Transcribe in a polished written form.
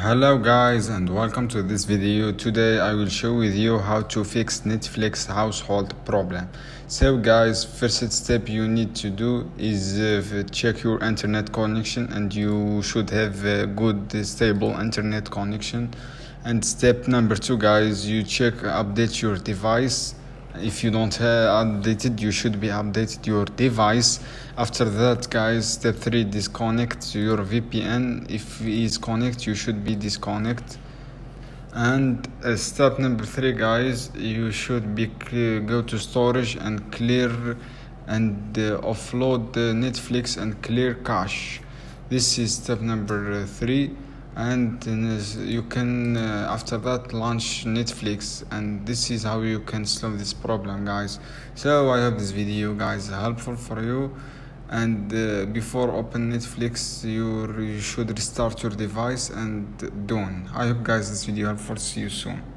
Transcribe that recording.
Hello guys and welcome to this video. Today I will show with you how to fix Netflix household problem. So guys, first step you need to do is check your internet connection, and you should have a good stable internet connection. And step number 2 guys, you update your device. If you don't have updated, you should be updated your device. After that guys, step 3, disconnect your VPN. If it is connect, you should be disconnect. And step number 3 guys, you should be go to storage and clear and offload the Netflix and clear cache. This is step number 3, and you can after that launch Netflix, and this is how you can solve this problem guys. So I hope this video guys helpful for you. And before open Netflix, you should restart your device and done. I hope guys this video helpful. See you soon.